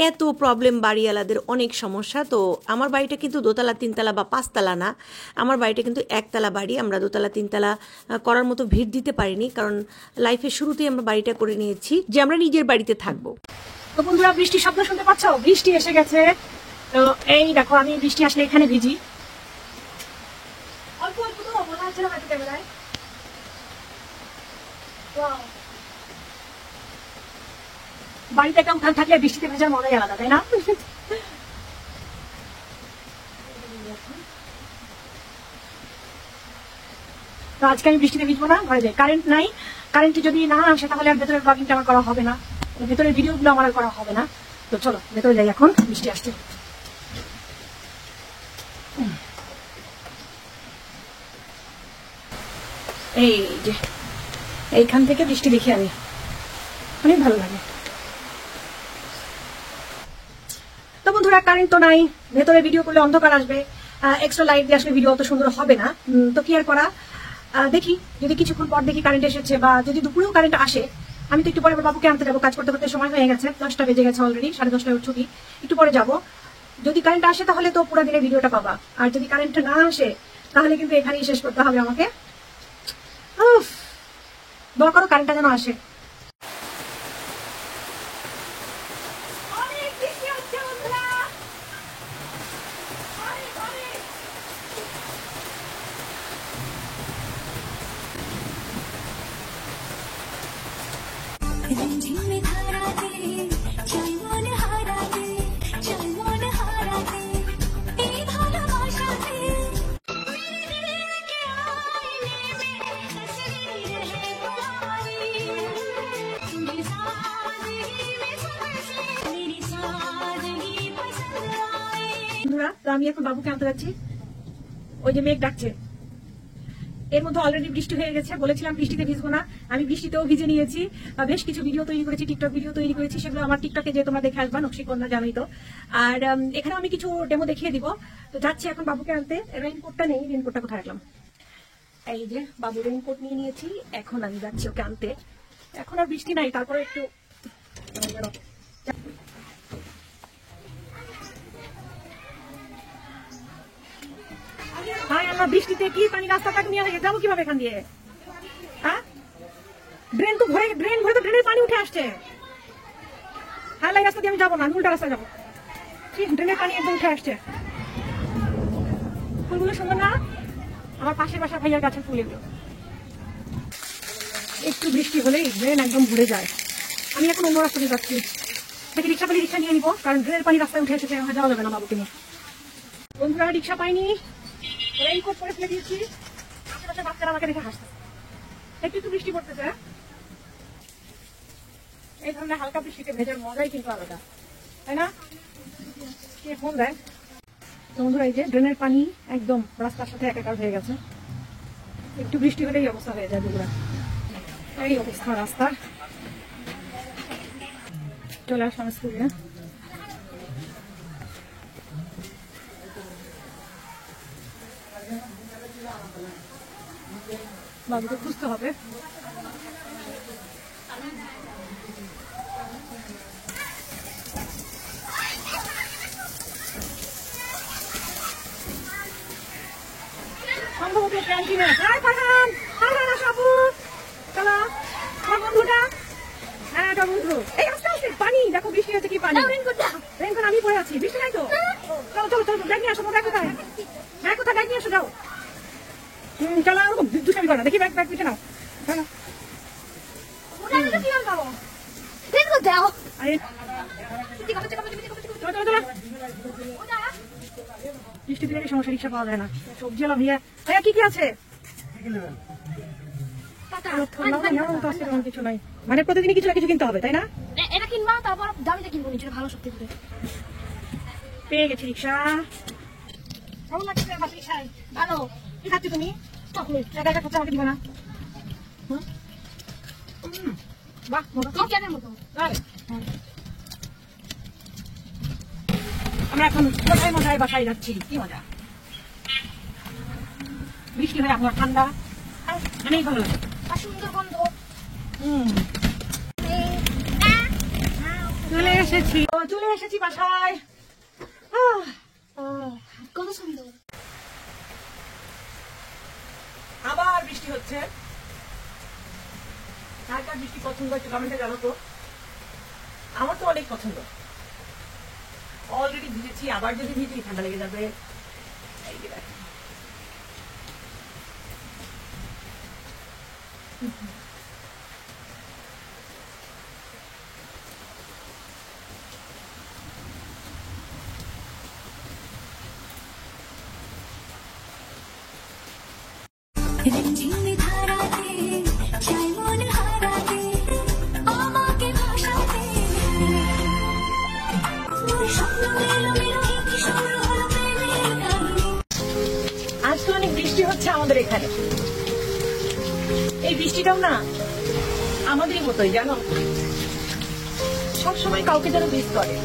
এত প্রবলেম, বাড়িওয়ালাদের অনেক সমস্যা। তো আমার বাড়িটা কিন্তু দোতলা, তিনতলা বা 5 তলা না, আমার বাড়িটা কিন্তু 1 তলা বাড়ি। আমরা দোতলা, তিনতলা করার মতো ভিড় দিতে পারিনি, কারণ লাইফের শুরুতেই আমরা বাড়িটা করে নিয়েছি যে আমরা নিজের বাড়িতে থাকবো। তো বন্ধুরা, বৃষ্টির শব্দ শুনতে পাচ্ছ? বৃষ্টি এসে গেছে। তো এই দেখো, আমি বৃষ্টি আসলে এখানে ভিজি। অল্প অল্প তো মনে হচ্ছে না হয়তো ক্যামেরায়। বাড়িতে একটা উঠান থাকলে বৃষ্টিতে ভেজার মজাই আলাদা, তাই না? তো আজকে আমি বৃষ্টিতে ভিজবো না, ঘরে যাই। কারেন্ট নাই, কারেন্টটি যদি না আসে তাহলে আর ভেতরের ব্লগিংটা আমার করা হবে না, ভেতরের ভিডিওগুলো আমার আর করা হবে না। তো চলো ভেতরে যাই, এখন বৃষ্টি আসছে। এই যে এইখান থেকে বৃষ্টি দেখি আমি, অনেক ভালো লাগে। তো বন্ধুরা, কারেন্ট তো নাই, ভেতরে ভিডিও করলে অন্ধকার আসবে, এক্সট্রা লাইট দিয়ে আসলে ভিডিও অত সুন্দর হবে না। তো কি আর করা, দেখি যদি কিছুক্ষণ পর দেখি কারেন্ট এসেছে, বা যদি দুপুরেও কারেন্ট আসে, আমি তো একটু পরে বাবুকে আনতে যাবো। কাজ করতে করতে সময় হয়ে গেছে, 10টা বেজে গেছে অলরেডি, 10:30 ছুটি, একটু পরে যাবো। যদি কারেন্ট আসে তাহলে তো পুরো দিনে ভিডিওটা পাবা, আর যদি কারেন্ট না আসে তাহলে কিন্তু এখানেই শেষ করতে হবে আমাকে। দোয়া করো কারেন্টটা যেন আসে। তো আমি এখন বাবুকে আনতে যাচ্ছি, ওই যে মেঘ ডাকছে। এর মধ্যে অলরেডি বৃষ্টি হয়ে গেছে, বলেছিলাম বৃষ্টিতে ভিজবো না, আমি বৃষ্টিতেও ভিজে নিয়েছি। বেশ কিছু ভিডিও তৈরি করেছি, টিকটক ভিডিও তৈরি করেছি, সেগুলো আমার টিকটকে যে তোমরা দেখে আসবা, নকশি কন্যা জানোই তো। আর এখানে আমি কিছু ডেমো দেখিয়ে দিব। তো যাচ্ছি এখন বাবুকে আনতে। রেইনকোটটা নেই, রেইনকোটটা কোথায় রাখলাম? এই যে বাবু রেইনকোট নিয়ে নিয়েছি, এখন আমি যাচ্ছি ওকে আনতে। এখন আর বৃষ্টি নাই, তারপরে একটু বৃষ্টিতে কি পানি রাস্তাটাকে নিয়ে যাবো কিভাবে এখান দিয়ে? হ্যাঁ, ড্রেন তো ভরে, ড্রেন ভরে তো ড্রেনের পানি উঠে আসছে। হ্যাঁ, এই রাস্তা দিয়ে আমি যাবো না, আমি উল্টা রাস্তায় যাবো। ড্রেনের পানি একদম উঠে আসছে। ফুলগুলো সুন্দর না? আমার পাশের বাসা ভাইয়ার গাছের ফুল এগুলো। একটু বৃষ্টি হলেই ড্রেন একদম ভরে যায়। আমি এখন অন্য রাস্তা দিয়ে যাচ্ছি, দেখি রিক্সা পেলে রিক্সা নিয়ে নিবো, কারণ ড্রেনের পানি রাস্তায় উঠে এসেছে, যাওয়া যাবে না বাবুকে নিয়ে। বন্ধুরা, রিক্সা পাইনি, রেইনকোট পরে ফেলে দিয়েছি। আশেপাশে বাচ্চারা আমাকে দেখে হাসছে। একটু একটু বৃষ্টি পড়তেছে, এই ধরনের হালকা বৃষ্টিতে ভেজার মজাই কিন্তু আলাদা, তাই না? কে ফোন দেয়? বন্ধুরা, এই যে ড্রেনের পানি একদম রাস্তার সাথে একাকার হয়ে গেছে। একটু বৃষ্টি হলেই অবস্থা হয়ে যায় বন্ধুরা, এই অবস্থা রাস্তার। চলে আসলাম স্কুলে। বাবুকে খুঁজতে হবে। সম্ভবত ক্যান্টিনে। হাই ফারহান, ফারহান আসো আপু, চলো আমার বন্ধুটা। হ্যাঁ এটা বন্ধু। এই আস্তে আস্তে পানি দেখো, বৃষ্টি হচ্ছে কি পানি। রেনকোট আমি পরে আছি, বৃষ্টি নাই তো। চলো চলো চলো, ব্যাগ নিয়ে আসো, ব্যাগ কোথায়? ব্যাগ কোথায়? ব্যাগ নিয়ে আসো, যাও। চলো ওরকম দুষ্টামি করো না, দেখি ব্যাগ ব্যাগ পিছিয়ে নাও। চলো আরে চলো চলো চলো। বৃষ্টি দিলে সমস্যা, রিক্সা পাওয়া যায় না। সবজি এলাম ভাইয়া। ভাইয়া কি কি আছে? কিছু নাই, মানে প্রতিদিনই কিছু না কিছু কিনতে হবে, তাই না? এটা কিনবা, তারপর দামিটা কিনবো, নিচে ভালো সত্যি করে। পেয়ে গেছি রিক্সা। কেমন লাগছে আমার রিক্সায়? ভালো। কি খাচ্ছ তুমি? চকলেট। একা একা খাচ্ছ, আমাকে দিবে না? বাহ, মজা তো। চিকেনের মতো। তাই? আমরা এখন কোথায় মজায় বাসায় যাচ্ছি, কি মজা। বৃষ্টি হয়ে আপনার ঠান্ডা অনেক ভালো লাগে। আর সুন্দর গন্ধ। চলে এসেছি, চলে এসেছি বাসায়। কত সুন্দর। আবার বৃষ্টি হচ্ছে। কার কার বৃষ্টি পছন্দ একটু কমেন্টে জানো তো। আমার তো অনেক পছন্দ। অলরেডি ভিজেছি, আবার যদি ভিজি ঠান্ডা লেগে যাবে। এই যে দেখো। রঞ্জিনী ধারাতে চাই মন হারাতে আমাকে ভাসাতে স্বপ্ন মেলো মেলো কি শুরু হলো প্রেমের কাহিনী। আজ তো অনেক বৃষ্টি হচ্ছে আমাদের এখানে। এই বৃষ্টিটাও না আমাদের মতোই, জানো, সবসময় কাউকে যেন মিস করে।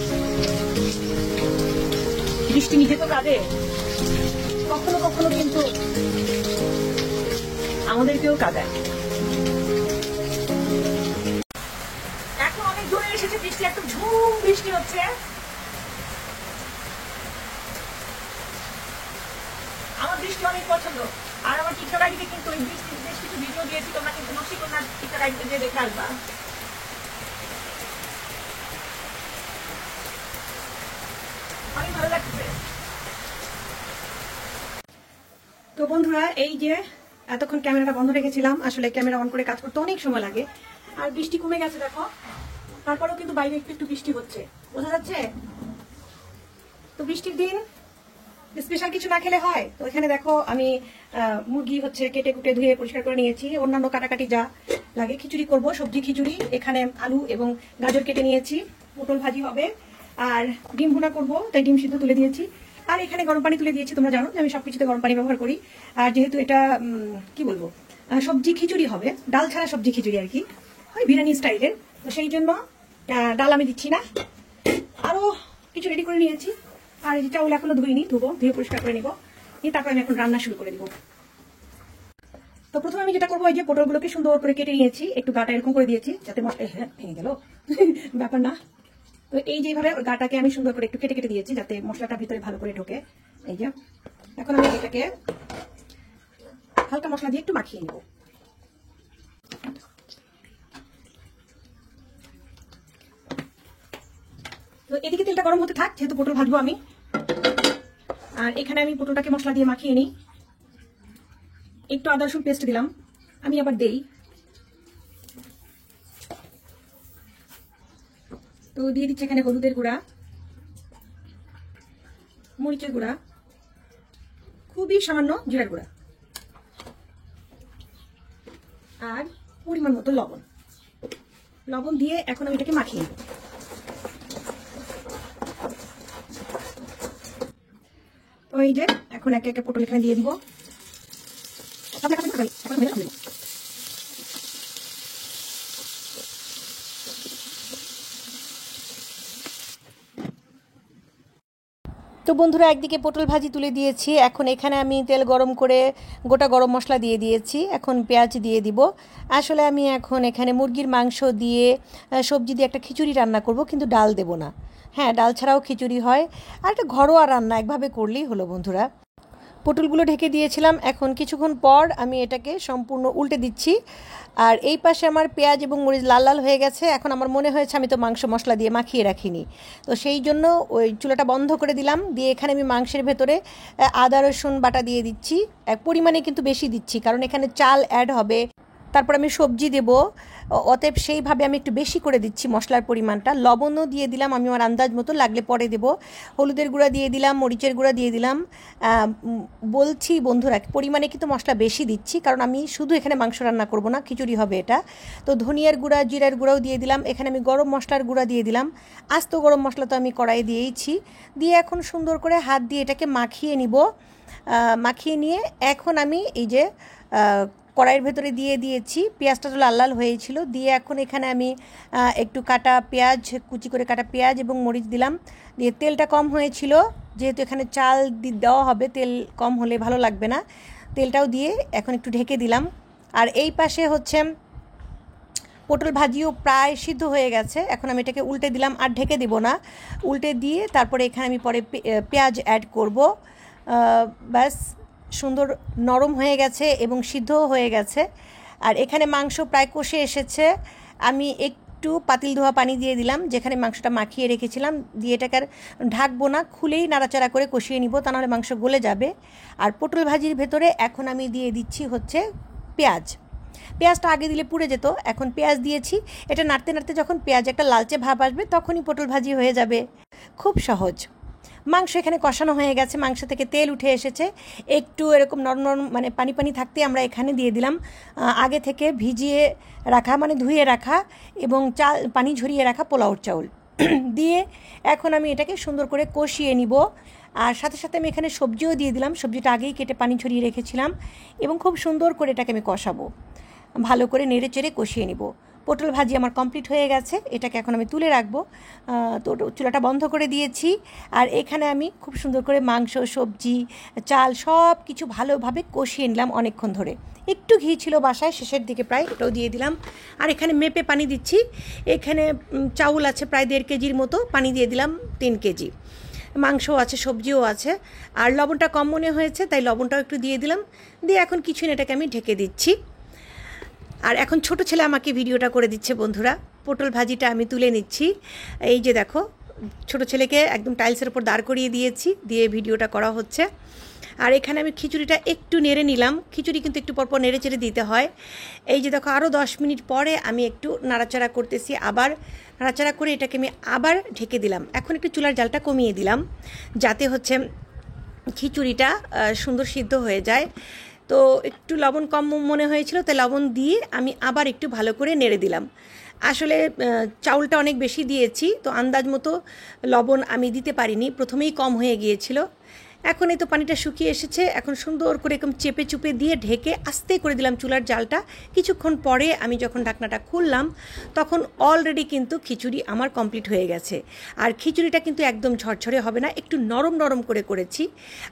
বৃষ্টি নিজে তো কাঁদে, কখনো কখনো কিন্তু আমাদেরকেও কাঁদায়। এখন অনেক দূরে এসেছে বৃষ্টি, একদম ঝুম বৃষ্টি হচ্ছে। আমার বৃষ্টি অনেক পছন্দ। আর আমার টিকটক আইডিতে কিন্তু এই বৃষ্টির বেশ কিছু ভিডিও দিয়েছি, তোমরা কিন্তু নকশিকন্যার টিকটক আইডিতে গিয়ে দেখে আসবা। অনেক ভালো লাগছে। তো বন্ধুরা, এই যে এতক্ষণ ক্যামেরাটা বন্ধ রেখেছিলাম, আসলে ক্যামেরা অন করে কাজ করতে অনেক সময় লাগে। আর বৃষ্টি কমে গেছে দেখো, তারপরেও কিন্তু বাইরে একটু একটু বৃষ্টি হচ্ছে, বোঝা যাচ্ছে। তো বৃষ্টির দিন স্পেশাল কিছু না খেলে হয়। তো এখানে দেখো আমি মুরগি হচ্ছে কেটে কুটে ধুয়ে পরিষ্কার করে নিয়েছি, অন্যান্য কাটাকাটি যা লাগে। খিচুড়ি করব, সবজি খিচুড়ি। এখানে আলু এবং গাজর কেটে নিয়েছি, পটল ভাজি হবে, আর ডিম ভুনা করবো, তাই ডিম সিদ্ধ তুলে দিয়েছি। আর এখানে গরম পানি তুলে দিয়েছি। তোমরা জানো যে আমি সবকিছুতে গরম পানি ব্যবহার করি। আর যেহেতু এটা কি বলবো, সবজি খিচুড়ি হবে, ডাল ছাড়া সবজি খিচুড়ি আর কি, ওই বিরিয়ানি স্টাইলের। তো সেই জন্য ডাল আমি দিচ্ছি না। আরো কিছু রেডি করে নিয়েছি। আর এই চাউল এখনো ধুইনি, ধুয়ে পরিষ্কার করে নিবো, তারপর আমি এখন রান্না শুরু করে দিব। তো প্রথমে আমি যেটা করবো, এই যে পটলগুলোকে সুন্দর করে কেটে নিয়েছি, একটু গাটা এরকম করে দিয়েছি যাতে ভেঙে গেল ব্যাপার না। তো এই যেভাবে গাটাকে আমি সুন্দর করে একটু কেটে কেটে দিয়েছি যাতে মশলাটা ভিতরে ভালো করে ঢোকে। এই যে এখন আমি এটাকে হালকা মশলা দিয়ে একটু মাখিয়ে নেব। তো এদিকে তেলটা গরম হতে থাক, যেহেতু পটল ভাজবো আমি। আর এখানে আমি পটলটাকে মশলা দিয়ে মাখিয়ে নিই। একটু আদা রসুন পেস্ট দিলাম, আমি আবার দেই। তো দিয়ে দিচ্ছি এখানে হলুদের গুঁড়া, মরিচের গুঁড়া, খুবই সামান্য জিরার গুঁড়া, আর পরিমাণ মতো লবণ। লবণ দিয়ে এখন আমি এটাকে মাখিয়ে নেব। তো এই যে এখন একে একে পটল এখানে দিয়ে দিব। তো বন্ধুরা, একদিকে পটল ভাজি তুলে দিয়েছি, এখন এখানে আমি তেল গরম করে গোটা গরম মশলা দিয়ে দিয়েছি, এখন পেঁয়াজ দিয়ে দিব। আসলে আমি এখন এখানে মুরগির মাংস দিয়ে সবজি দিয়ে একটা খিচুড়ি রান্না করব, কিন্তু ডাল দেব না। হ্যাঁ, ডাল ছাড়াও খিচুড়ি হয়, আর একটা ঘরোয়া রান্না একভাবে করলেই হলো বন্ধুরা। পটলগুলো ঢেকে দিয়েছিলাম। এখন কিছুক্ষণ পর আমি এটাকে সম্পূর্ণ উল্টে দিচ্ছি। আর এই পাশে আমার পেঁয়াজ এবং মরিচ লাল লাল হয়ে গেছে। এখন আমার মনে হয়েছে আমি তো মাংস মশলা দিয়ে মাখিয়ে রাখিনি, তো সেই জন্য ওই চুলাটা বন্ধ করে দিলাম। দিয়ে এখানে আমি মাংসের ভেতরে আদা রসুন বাটা দিয়ে দিচ্ছি। পরিমাণে কিন্তু বেশি দিচ্ছি, কারণ এখানে চাল অ্যাড হবে, তারপর আমি সবজি দেব, অতএব সেইভাবে আমি একটু বেশি করে দিচ্ছি মশলার পরিমাণটা। লবণও দিয়ে দিলাম আমি আমার আন্দাজ মতো, লাগলে পরে দেব। হলুদের গুঁড়া দিয়ে দিলাম, মরিচের গুঁড়া দিয়ে দিলাম। বলছি বন্ধুরা, পরিমাণে কিন্তু মশলা বেশি দিচ্ছি, কারণ আমি শুধু এখানে মাংস রান্না করব না, খিচুড়ি হবে এটা। তো ধনিয়ার গুঁড়া জিরার গুঁড়াও দিয়ে দিলাম। এখানে আমি গরম মশলার গুঁড়া দিয়ে দিলাম। আস্ত গরম মশলা তো আমি কড়াইয়ে দিয়েইছি। দিয়ে এখন সুন্দর করে হাত দিয়ে এটাকে মাখিয়ে নিব। মাখিয়ে নিয়ে এখন আমি এই যে কড়াইয়ের ভেতরে দিয়ে দিয়েছি। পেঁয়াজটা তো লাল লাল হয়েছিল। দিয়ে এখন এখানে আমি একটু কাটা পেঁয়াজ, কুচি করে কাটা পেঁয়াজ এবং মরিচ দিলাম। দিয়ে তেলটা কম হয়েছিল, যেহেতু এখানে চাল দেওয়া হবে, তেল কম হলে ভালো লাগবে না। তেলটাও দিয়ে এখন একটু ঢেকে দিলাম। আর এই পাশে হচ্ছে পটল ভাজিও প্রায় সিদ্ধ হয়ে গেছে। এখন আমি এটাকে উল্টে দিলাম, আর ঢেকে দেব না। উল্টে দিয়ে তারপরে এখানে আমি পরে পেঁয়াজ অ্যাড করব। ব্যাস, সুন্দর নরম হয়ে গেছে এবং সিদ্ধও হয়ে গেছে। আর এখানে মাংস প্রায় কষে এসেছে। আমি একটু পাতিল ধোয়া পানি দিয়ে দিলাম, যেখানে মাংসটা মাখিয়ে রেখেছিলাম। দিয়ে এটাকে আর ঢাকবো না, খুলেই নাড়াচাড়া করে কষিয়ে নিব, তা নাহলে মাংস গলে যাবে। আর পটল ভাজির ভেতরে এখন আমি দিয়ে দিচ্ছি হচ্ছে পেঁয়াজ। পেঁয়াজটা আগে দিলে পুড়ে যেত, এখন পেঁয়াজ দিয়েছি। এটা নাড়তে নাড়তে যখন পেঁয়াজ একটা লালচে ভাব আসবে, তখনই পটল ভাজি হয়ে যাবে। খুব সহজ। মাংস এখানে কষানো হয়ে গেছে, মাংস থেকে তেল উঠে এসেছে। একটু এরকম নরম নরম মানে পানি পানি থাকতে আমরা এখানে দিয়ে দিলাম আগে থেকে ভিজিয়ে রাখা, মানে ধুয়ে রাখা এবং চাল পানি ঝরিয়ে রাখা পোলাওর চাউল দিয়ে এখন আমি এটাকে সুন্দর করে কষিয়ে নিব। আর সাথে সাথে আমি এখানে সবজিও দিয়ে দিলাম। সবজিটা আগেই কেটে পানি ঝরিয়ে রেখেছিলাম এবং খুব সুন্দর করে এটাকে আমি কষাবো, ভালো করে নেড়ে চেড়ে কষিয়ে নিব। পটল ভাজি আমার কমপ্লিট হয়ে গেছে। এটাকে এখন আমি তুলে রাখবো। তো চুলাটা বন্ধ করে দিয়েছি। আর এখানে আমি খুব সুন্দর করে মাংস, সবজি, চাল সব কিছু ভালোভাবে কষিয়ে নিলাম অনেকক্ষণ ধরে। একটু ঘি ছিল বাসায়, শেষের দিকে প্রায়, ওটাও দিয়ে দিলাম। আর এখানে মেপে পানি দিচ্ছি। এখানে চাউল আছে প্রায় 1.5 কেজির মতো, পানি দিয়ে দিলাম 3 কেজি। মাংসও আছে, সবজিও আছে। আর লবণটা কম মনে হয়েছে, তাই লবণটাও একটু দিয়ে দিলাম। দিয়ে এখন কিছুক্ষণ এটাকে আমি ঢেকে দিচ্ছি। আর এখন ছোট ছেলে আমাকে ভিডিওটা করে দিচ্ছে বন্ধুরা। পটল ভাজিটা আমি তুলে নিচ্ছি। এই যে দেখো, ছোট ছেলেকে একদম টাইলসের উপর দাঁড় করিয়ে দিয়েছি, দিয়ে ভিডিওটা করা হচ্ছে। আর এখানে আমি খিচুড়িটা একটু নেড়ে নিলাম। খিচুড়ি কিন্তু একটু পরপর নেড়ে চেড়ে দিতে হয়। এই যে দেখো, আরও 10 মিনিট পরে আমি একটু নাড়াচাড়া করতেছি, আবার নাড়াচাড়া করে এটাকে আমি আবার ঢেকে দিলাম। এখন একটু চুলার জালটা কমিয়ে দিলাম, যাতে হচ্ছে খিচুড়িটা সুন্দর সিদ্ধ হয়ে যায়। তো একটু লবণ কম মনে হয়েছিল, তাই লবণ দিয়ে আমি আবার একটু ভালো করে নেড়ে দিলাম। আসলে চাউলটা অনেক বেশি দিয়েছি, তো আন্দাজ মতো লবণ আমি দিতে পারিনি, প্রথমেই কম হয়ে গিয়েছিল। এখন এই তো পানিটা শুকিয়ে এসেছে। এখন সুন্দর করে এরকম চেপে চুপে দিয়ে ঢেকে আস্তে করে দিলাম চুলার জালটা। কিছুক্ষণ পরে আমি যখন ঢাকনাটা খুললাম, তখন অলরেডি কিন্তু খিচুড়ি আমার কমপ্লিট হয়ে গেছে। আর খিচুড়িটা কিন্তু একদম ঝরঝরে হবে না, একটু নরম নরম করে করেছি।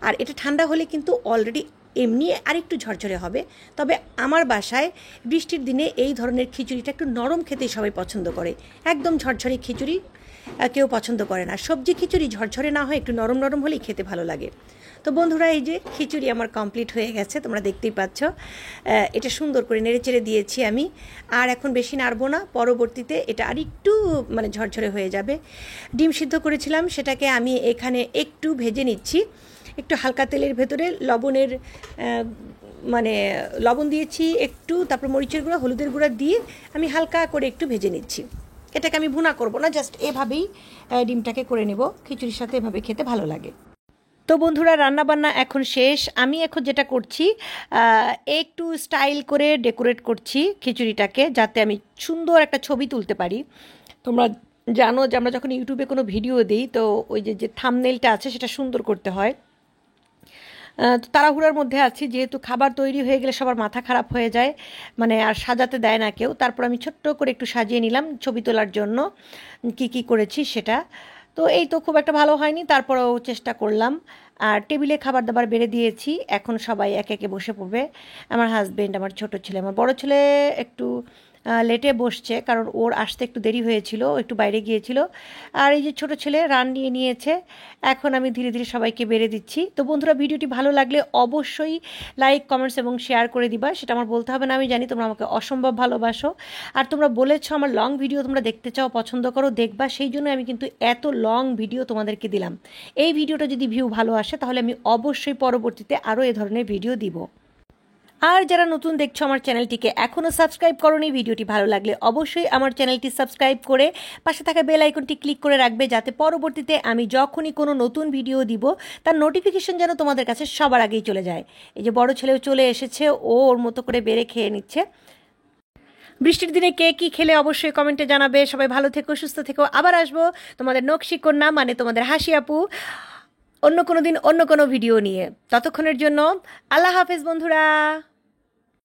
আর এটা ঠান্ডা হলে কিন্তু অলরেডি এমনি আরেকটু ঝরঝরে হবে। তবে আমার বাসায় বৃষ্টির দিনে এই ধরনের খিচুড়িটা একটু নরম খেতেই সবাই পছন্দ করে। একদম ঝরঝরে খিচুড়ি কেউ পছন্দ করে না। সবজি খিচুড়ি ঝরঝরে না হয় একটু নরম নরম হলেই খেতে ভালো লাগে। তো বন্ধুরা, এই যে খিচুড়ি আমার কমপ্লিট হয়ে গেছে, তোমরা দেখতেই পাচ্ছ। এটা সুন্দর করে নেড়ে চেড়ে দিয়েছি আমি। আর এখন বেশি নাড়বো না, পরবর্তীতে এটা আর একটু মানে ঝরঝরে হয়ে যাবে। ডিম সিদ্ধ করেছিলাম, সেটাকে আমি এখানে একটু ভেজে নিচ্ছি। একটু হালকা তেলের ভেতরে লবণের মানে লবণ দিয়েছি একটু, তারপর মরিচের গুঁড়া, হলুদের গুঁড়া দিয়ে আমি হালকা করে একটু ভেজে নিচ্ছি। এটাকে আমি ভুনা করব না, জাস্ট এভাবেই ডিমটাকে করে নেব। খিচুড়ির সাথে এভাবে খেতে ভালো লাগে। তো বন্ধুরা, রান্নাবান্না এখন শেষ। আমি এখন যেটা করছি, একটু স্টাইল করে ডেকোরেট করছি খিচুড়িটাকে, যাতে আমি সুন্দর একটা ছবি তুলতে পারি। তোমরা জানো যে আমরা যখন ইউটিউবে কোনো ভিডিও দিই, তো ওই যে থাম্বনেইলটা আছে সেটা সুন্দর করতে হয়। তো তাড়াহুড়ার মধ্যে আছি, যেহেতু খাবার তৈরি হয়ে গেলে সবার মাথা খারাপ হয়ে যায়, মানে আর সাজাতে দেয় না কেউ। তারপর আমি ছোট্ট করে একটু সাজিয়ে নিলাম ছবি তোলার জন্য, কি করেছি সেটা। তো এই তো খুব একটা ভালো হয়নি, তারপরেও চেষ্টা করলাম। আর টেবিলে খাবার দাবার বেড়ে দিয়েছি, এখন সবাই একে একে বসে পড়বে। আমার হাজবেন্ড, আমার ছোট ছেলে, আমার বড় ছেলে একটু লেটে বসছে, কারণ ওর আসতে একটু দেরি হয়েছিল, ও একটু বাইরে গিয়েছিল। আর এই যে ছোট ছেলে রান নিয়ে নিয়েছে। এখন আমি ধীরে ধীরে সবাইকে বেড়ে দিচ্ছি। তো বন্ধুরা, ভিডিওটি ভালো লাগলে অবশ্যই লাইক, কমেন্টস এবং শেয়ার করে দিবা। সেটা আমার বলতে হবে না, আমি জানি তোমরা আমাকে অসম্ভব ভালোবাসো। আর তোমরা বলেছো আমার লং ভিডিও তোমরা দেখতে চাও, পছন্দ করো, দেখবা, সেই জন্য আমি কিন্তু এত লং ভিডিও তোমাদেরকে দিলাম। এই ভিডিওটা যদি ভিউ ভালো আসে তাহলে আমি অবশ্যই পরবর্তীতে আরও এ ধরনের ভিডিও দিব। আর যারা নতুন দেখছো আমার চ্যানেলটিকে এখনও সাবস্ক্রাইব করোনি, ভিডিওটি ভালো লাগলে অবশ্যই আমার চ্যানেলটি সাবস্ক্রাইব করে পাশে থাকা বেল আইকনটি ক্লিক করে রাখবে, যাতে পরবর্তীতে আমি যখনই কোনো নতুন ভিডিও দিব তার নোটিফিকেশন যেন তোমাদের কাছে সবার আগেই চলে যায়। এই যে বড় ছেলেও চলে এসেছে, ও ওর মতো করে বেড়ে খেয়ে নিচ্ছে। বৃষ্টির দিনে কে কী খেলে অবশ্যই কমেন্টে জানাবে। সবাই ভালো থেকো, সুস্থ থেকো। আবার আসবো তোমাদের নকশি কন্যা মানে তোমাদের হাসি আপু অন্য কোনো দিন অন্য কোনো ভিডিও নিয়ে। ততক্ষণের জন্য আল্লাহ হাফেজ বন্ধুরা।